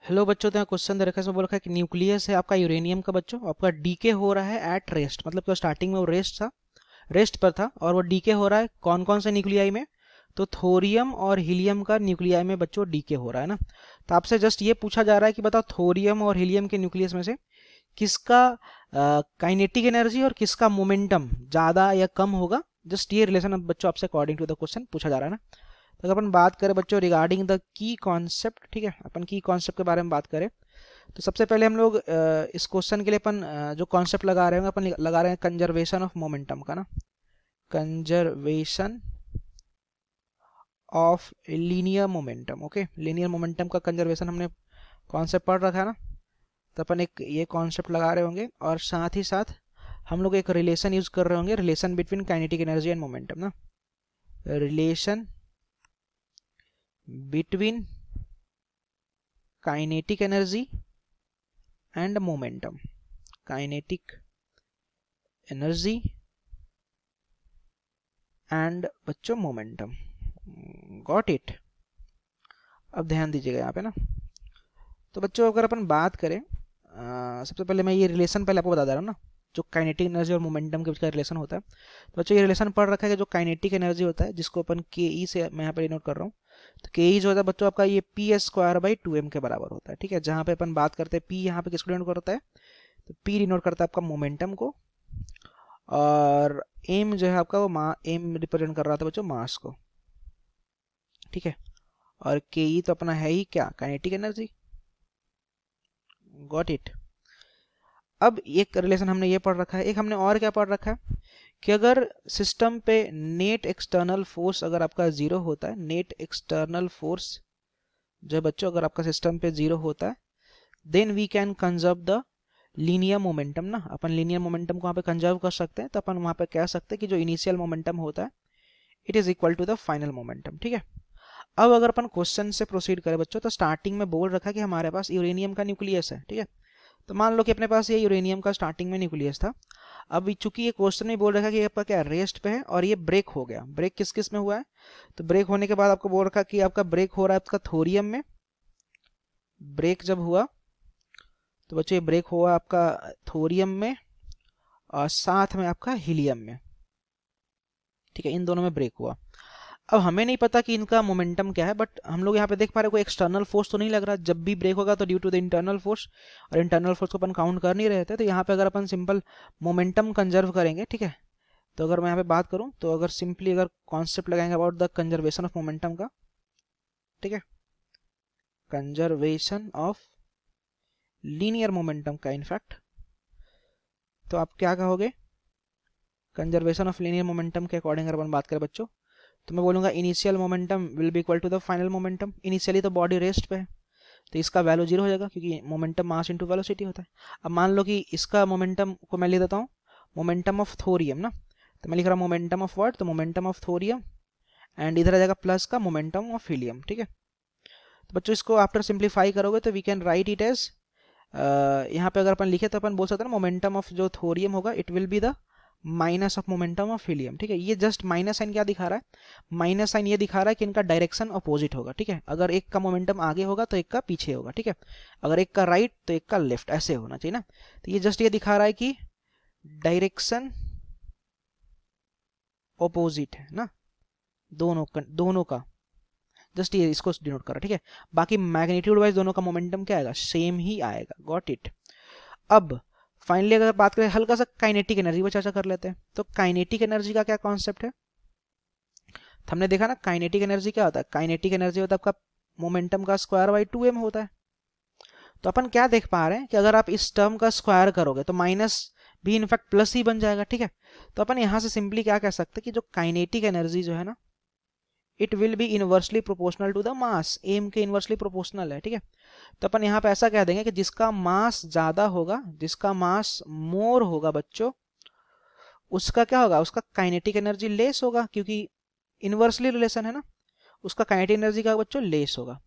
Hello बच्चों, तो यहाँ क्वेश्चन दे रखा है, इसमें बोल रखा है कि न्यूक्लियस है आपका यूरेनियम का बच्चों, आपका डीके हो रहा है एट रेस्ट, मतलब कि स्टार्टिंग में वो रेस्ट पर था और वो डीके हो रहा है कौन कौन से न्यूक्लियाई में, तो थोरियम और हीलियम का न्यूक्लियाई में बच्चों डीके हो रहा है ना। तो आपसे जस्ट ये पूछा जा रहा है कि बताओ थोरियम और हीलियम के न्यूक्लियस में से किसका काइनेटिक एनर्जी और किसका मोमेंटम ज़्यादा या कम होगा। जस्ट ये रिलेशन अब बच्चों आपसे अकॉर्डिंग टू द क्वेश्चन पूछा जा रहा है ना। तो अगर अपन बात करें बच्चों रिगार्डिंग द की कॉन्सेप्ट, ठीक है, अपन की कॉन्सेप्ट के बारे में बात करें तो सबसे पहले हम लोग इस क्वेश्चन के लिए अपन जो कॉन्सेप्ट लगा रहे हैं अपन लगा रहे हैं कंजर्वेशन ऑफ मोमेंटम का ना, conservation of linear momentum. Okay, linear momentum का कंजर्वेशन हमने कॉन्सेप्ट पढ़ रखा है ना। तो अपन एक ये कॉन्सेप्ट लगा रहे होंगे और साथ ही साथ हम लोग एक रिलेशन यूज कर रहे होंगे, relation between kinetic energy and momentum ना, relation between kinetic energy and momentum, kinetic energy and बच्चों मोमेंटम। Got it. अब ध्यान दीजिएगा यहाँ पे ना। तो बच्चों अगर अपन बात करें सबसे पहले मैं ये रिलेशन पहले आपको बता दे रहा हूँ ना, जो काइनेटिक एनर्जी और मोमेंटम के बीच का रिलेशन होता है। तो बच्चों ये रिलेशन पढ़ रखा है कि जो काइनेटिक एनर्जी होता है जिसको अपन के ई से मैं यहाँ पे नोट कर रहा हूँ, तो के ई जो होता है बच्चों आपका ये P S square by 2m के बराबर होता है। ठीक है, जहाँ पे अपन बात करते हैं पी यहाँ पे किसको डिनोट करता है, तो पी डिनोट करता है आपका मोमेंटम को, और एम जो है आपका वो एम रिप्रेजेंट कर रहा था बच्चों मास को। ठीक है, और के ई तो अपना है ही क्या, काइनेटिक एनर्जी। Got it. अब एक रिलेशन हमने ये पढ़ रखा है, एक हमने और क्या पढ़ रखा है कि अगर सिस्टम पे नेट एक्सटर्नल फोर्स अगर आपका जीरो होता है, नेट एक्सटर्नल फोर्स जो है बच्चों अगर आपका सिस्टम पे जीरो होता है, then we can conserve the linear momentum ना। अपन लीनियर मोमेंटम को वहाँ पे कंजर्व कर सकते हैं। तो अपन वहाँ पे कह सकते हैं कि जो इनिशियल मोमेंटम होता है it is equal to the final momentum. ठीक है, अब अगर अपन क्वेश्चन से प्रोसीड करें बच्चों, तो स्टार्टिंग में बोल रखा कि हमारे पास यूरेनियम का न्यूक्लियस है। ठीक है, तो मान लो कि अपने पास ये यूरेनियम का स्टार्टिंग में न्यूक्लियस था। अब चूंकि ये क्वेश्चन में बोल रखा कि आपका क्या रेस्ट पे है और ये ब्रेक हो गया। ब्रेक किस किस में हुआ है, तो ब्रेक होने के बाद आपको बोल रखा कि आपका ब्रेक हो रहा है आपका थोरियम में। ब्रेक जब हुआ तो बच्चों ये ब्रेक हुआ आपका थोरियम में और साथ में आपका हीलियम में। ठीक है, इन दोनों में ब्रेक हुआ। अब हमें नहीं पता कि इनका मोमेंटम क्या है, बट हम लोग यहाँ पे देख पा रहे हैं कोई एक्सटर्नल फोर्स तो नहीं लग रहा। जब भी ब्रेक होगा तो due to the internal force, और इंटरनल फोर्स को अपन काउंट कर नहीं रहे थे। तो यहाँ पे अगर अपन सिंपल मोमेंटम कंजर्व करेंगे, ठीक है, तो अगर मैं यहाँ पे बात करूँ तो अगर सिंपली अगर कॉन्सेप्ट लगाएंगे about the conservation of momentum का, ठीक है, कंजर्वेशन ऑफ लीनियर मोमेंटम का इनफैक्ट, तो आप क्या कहोगे कंजर्वेशन ऑफ लीनियर मोमेंटम के अकॉर्डिंग अगर अपन बात करें बच्चों, तो मैं बोलूँगा initial momentum will be equal to the final momentum. Initially तो बॉडी रेस्ट पे है तो इसका वैल्यू जीरो हो जाएगा क्योंकि मोमेंटम मास इनटू वेलोसिटी होता है। अब मान लो कि इसका मोमेंटम को मैं लिख देता हूँ मोमेंटम ऑफ थोरियम ना, तो मैं लिख रहा हूँ मोमेंटम ऑफ व्हाट, तो मोमेंटम ऑफ थोरियम, एंड इधर आ जाएगा प्लस का मोमेंटम ऑफ हीलियम। ठीक है, तो बच्चों इसको आफ्टर सिंप्लीफाई करोगे तो we can write it as, यहाँ पे अगर अपन लिखे तो अपन बोल सकते हैं ना मोमेंटम ऑफ जो थोरियम होगा it will be the minus of momentum of helium. ठीक है, ये जस्ट माइनस साइन क्या दिखा रहा है, माइनस साइन ये दिखा रहा है कि इनका डायरेक्शन अपोजिट होगा। ठीक है, अगर एक का मोमेंटम आगे होगा तो एक का पीछे होगा। ठीक है, अगर एक का राइट तो एक का लेफ्ट, ऐसे होना चाहिए ना। तो ये जस्ट ये दिखा रहा है कि डायरेक्शन अपोजिट है ना, दोनों का जस्ट ये इसको डिनोट कर रहा है। ठीक है, बाकी मैग्नीट्यूड वाइज दोनों का मोमेंटम क्या आएगा, सेम ही आएगा। Got it. अब फाइनली अगर बात करें हल्का सा काइनेटिक एनर्जी पर चर्चा कर लेते हैं। तो काइनेटिक एनर्जी का क्या कॉन्सेप्ट है, तो हमने देखा ना काइनेटिक एनर्जी क्या होता है, काइनेटिक एनर्जी होता है आपका मोमेंटम का स्क्वायर बाई 2m होता है। तो अपन क्या देख पा रहे हैं कि अगर आप इस टर्म का स्क्वायर करोगे तो माइनस भी इनफैक्ट प्लस ही बन जाएगा। ठीक है, तो अपन यहां से सिंपली क्या कह सकते हैं कि जो काइनेटिक एनर्जी जो है ना it will be inversely proportional to the mass, M के इनवर्सली प्रोपोर्शनल है। ठीक है, तो अपन यहाँ पे ऐसा कह देंगे कि जिसका मास ज्यादा होगा, जिसका मास मोर होगा बच्चों, उसका क्या होगा, उसका काइनेटिक एनर्जी लेस होगा क्योंकि इनवर्सली रिलेशन है ना, उसका काइनेटिक एनर्जी का बच्चों लेस होगा।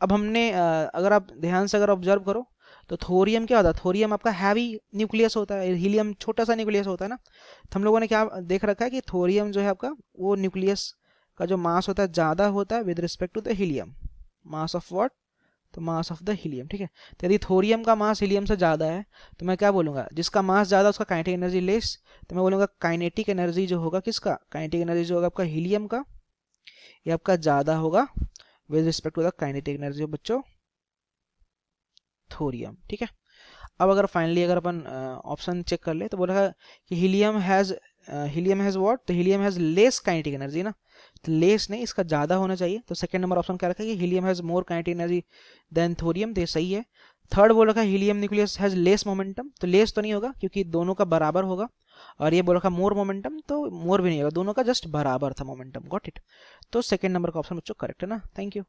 अब हमने अगर आप ध्यान से अगर ऑब्जर्व करो तो थोरियम क्या होता है, थोरियम आपका हैवी न्यूक्लियस होता है, हीलियम छोटा सा न्यूक्लियस होता है ना। तो हम लोगों ने क्या देख रखा है कि थोरियम जो है आपका वो न्यूक्लियस का जो मास होता है ज्यादा होता है with respect to the helium, mass of what तो मास ऑफ द हीलियम, ठीक है। तो यदि थोरियम का मास हीलियम से ज़्यादा है तो मैं क्या बोलूँगा, जिसका मास ज़्यादा उसका काइनेटिक एनर्जी लेस, तो मैं बोलूँगा काइनेटिक एनर्जी जो होगा किसका, काइनेटिक एनर्जी जो होगा आपका हीलियम का, ये आपका ज़्यादा होगा with respect to the kinetic energy of बच्चों थोरियम, ठीक है। अब अगर फाइनली अगर अपन ऑप्शन चेक कर ले तो बोला कि हीलियम हैज़ व्हाट, तो helium has less kinetic energy ना, तो लेस नहीं, इसका ज़्यादा होना चाहिए। तो सेकंड नंबर ऑप्शन क्या रखा है कि helium has more kinetic energy than thorium, तो ये सही है। थर्ड बोल रखा है helium nucleus has less momentum, तो लेस तो नहीं होगा क्योंकि दोनों का बराबर होगा। और ये बोल रखा मोर मोमेंटम, तो मोर भी नहीं होगा, दोनों का जस्ट बराबर था मोमेंटम। Got it. तो सेकंड नंबर का ऑप्शन बच्चों करेक्ट है ना। Thank you.